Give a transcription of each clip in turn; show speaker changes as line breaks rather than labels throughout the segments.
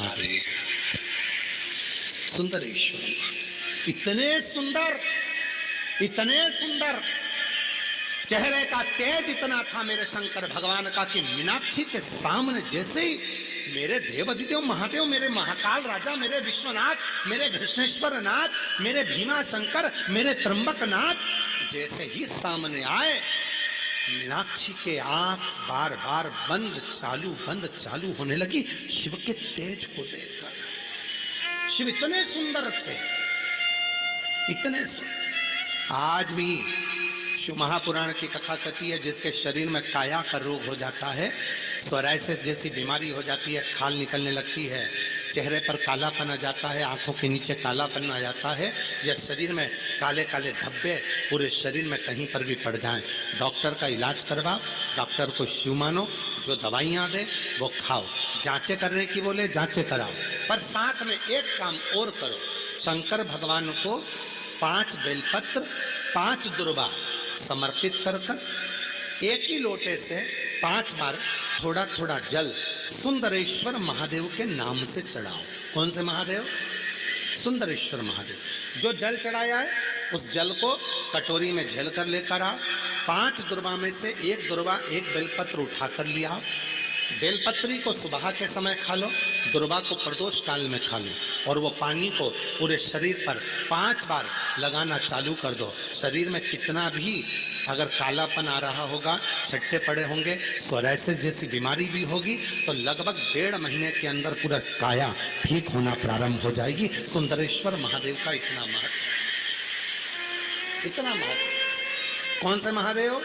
अरे सुंदरेश्वर, इतने सुंदर चेहरे का तेज इतना था मेरे शंकर भगवान का कि मीनाक्षी के सामने जैसे ही मेरे देवाधिदेव महादेव, मेरे महाकाल राजा, मेरे विश्वनाथ, मेरे कृष्णेश्वर नाथ, मेरे भीमा शंकर, मेरे त्र्यंबक नाथ जैसे ही सामने आए, मीनाक्षी के आंख बार बार बंद चालू होने लगी शिव के तेज को देखकर। शिव इतने सुंदर थे, इतने सुंदर। आज भी शिव महापुराण की कथा कहती है जिसके शरीर में काया का रोग हो जाता है, सोराइसिस जैसी बीमारी हो जाती है, खाल निकलने लगती है, चेहरे पर कालापन आ जाता है, आंखों के नीचे कालापन आ जाता है, या शरीर में काले काले धब्बे पूरे शरीर में कहीं पर भी पड़ जाएं, डॉक्टर का इलाज करवाओ, डॉक्टर को शिव मानो, जो दवाइयाँ दे वो खाओ, जांचें करने की बोले जांचें कराओ, पर साथ में एक काम और करो, शंकर भगवान को 5 बेलपत्र 5 दुर्वा समर्पित कर एक ही लोटे से 5 बार थोड़ा थोड़ा जल सुंदरेश्वर महादेव के नाम से चढ़ाओ। कौन से महादेव? सुंदरेश्वर महादेव। जो जल चढ़ाया है उस जल को कटोरी में झेल कर लेकर आओ, 5 दुर्वा में से एक दुर्वा एक बेलपत्र उठा कर लिया आओ। बेलपत्री को सुबह के समय खा लो, दुर्वा को प्रदोष काल में खा लो, और वो पानी को पूरे शरीर पर 5 बार लगाना चालू कर दो। शरीर में कितना भी अगर कालापन आ रहा होगा, छट्टे पड़े होंगे, सोराइसिस जैसी बीमारी भी होगी, तो लगभग 1.5 महीने के अंदर पूरा काया ठीक होना प्रारंभ हो जाएगी। सुंदरेश्वर महादेव का इतना महत्व, इतना महत्व। कौन से महादेव?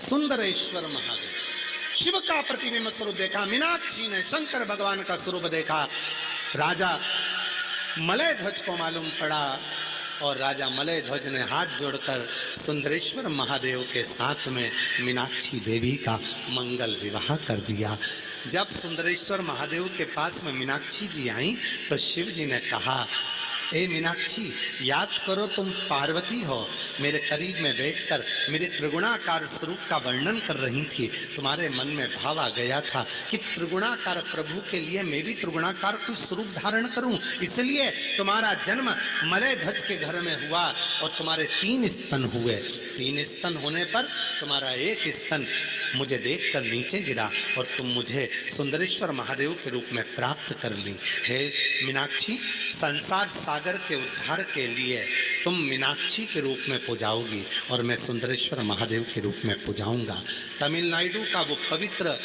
सुंदरेश्वर महादेव। शिव का प्रतिबिंब स्वरूप देखा मीनाक्षी ने, शंकर भगवान का स्वरूप देखा। राजा मलय ध्वज को मालूम पड़ा और राजा मलय ध्वज ने हाथ जोड़कर सुंदरेश्वर महादेव के साथ में मीनाक्षी देवी का मंगल विवाह कर दिया। जब सुंदरेश्वर महादेव के पास में मीनाक्षी जी आई तो शिव जी ने कहा, ए मीनाक्षी, याद करो तुम पार्वती हो, मेरे करीब में बैठकर मेरे त्रिगुणाकार स्वरूप का वर्णन कर रही थी, तुम्हारे मन में भाव आ गया था कि त्रिगुणाकार प्रभु के लिए मैं भी त्रिगुणाकार कोई स्वरूप धारण करूं, इसलिए तुम्हारा जन्म मलय ध्वज के घर में हुआ और तुम्हारे 3 स्तन हुए। 3 स्तन होने पर तुम्हारा एक स्तन मुझे देखकर नीचे गिरा और तुम मुझे सुंदरेश्वर महादेव के रूप में प्राप्त कर ली। हे मीनाक्षी, संसार सागर के उद्धार के लिए तुम मीनाक्षी के रूप में पूजाओगी और मैं सुंदरेश्वर महादेव के रूप में पूजाऊंगा। तमिलनाडु का वो पवित्र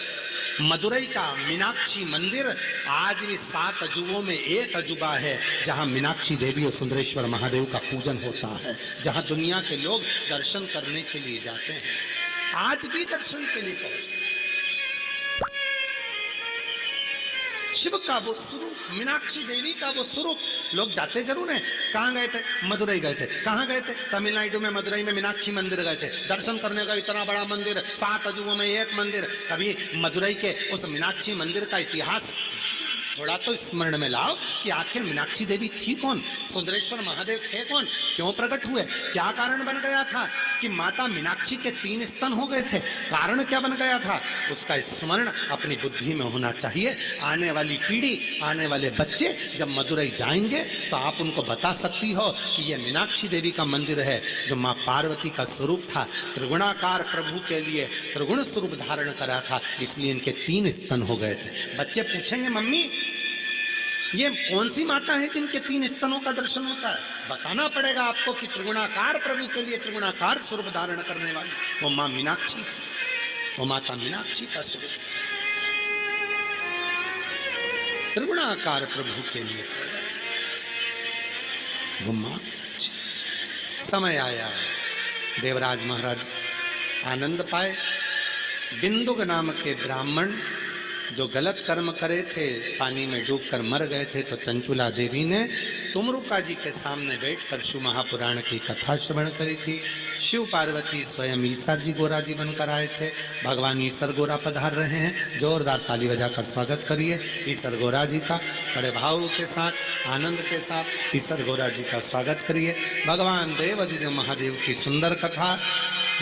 मदुरई का मीनाक्षी मंदिर आज भी 7 अजूबों में एक अजूबा है, जहां मीनाक्षी देवी और सुंदरेश्वर महादेव का पूजन होता है, जहां दुनिया के लोग दर्शन करने के लिए जाते हैं, आज भी दर्शन के लिए पहुंचते। शिव का वो स्वरूप, मीनाक्षी देवी का वो स्वरूप, लोग जाते जरूर हैं। कहाँ गए थे? मदुरई गए थे। कहाँ गए थे? तमिलनाडु में मदुरई में मीनाक्षी मंदिर गए थे दर्शन करने का। इतना बड़ा मंदिर, 7 अजूबों में एक मंदिर। कभी मदुरई के उस मीनाक्षी मंदिर का इतिहास थोड़ा तो स्मरण में लाओ कि आखिर मीनाक्षी देवी थी कौन, सुंदरेश्वर महादेव थे कौन, क्यों प्रकट हुए, क्या कारण बन गया था कि माता मीनाक्षी के 3 स्तन हो गए थे, कारण क्या बन गया था, उसका स्मरण अपनी बुद्धि में होना चाहिए। आने वाली पीढ़ी, आने वाले बच्चे जब मदुरई जाएंगे तो आप उनको बता सकती हो कि यह मीनाक्षी देवी का मंदिर है जो माँ पार्वती का स्वरूप था, त्रिगुणाकार प्रभु के लिए त्रिगुण स्वरूप धारण करा था, इसलिए इनके 3 स्तन हो गए थे। बच्चे पूछेंगे, मम्मी ये कौन सी माता है जिनके 3 स्तनों का दर्शन होता है? बताना पड़ेगा आपको कि त्रिगुणाकार प्रभु के लिए त्रिगुणाकार स्वरूप धारण करने वाली वो माँ मीनाक्षी थी, वो माता मीनाक्षी का स्वरूप। त्रिगुणाकार प्रभु के लिए वो माँ मीनाक्षी। समय आया, देवराज महाराज आनंद पाए। बिंदुक नाम के ब्राह्मण जो गलत कर्म करे थे, पानी में डूबकर मर गए थे, तो चंचुला देवी ने तुमरुका जी के सामने बैठकर शिव महापुराण की कथा श्रवण करी थी। शिव पार्वती स्वयं ईसर जी गोरा जी बनकर आए थे। भगवान ईसर गोरा पधार रहे हैं। जोरदार ताली बजाकर स्वागत करिए ईसर गोरा जी का। बड़े भाव के साथ, आनंद के साथ ईसर गोरा जी का स्वागत करिए। भगवान देवाधिदेव महादेव की सुंदर कथा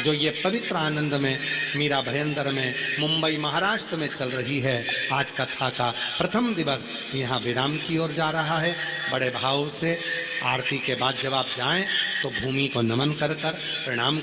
जो ये पवित्र आनंद में मीरा भयंदर में मुंबई महाराष्ट्र में चल रही है, आज कथा का प्रथम दिवस यहाँ विराम की ओर जा रहा है। बड़े भाव से आरती के बाद जब आप जाएं तो भूमि को नमन कर प्रणाम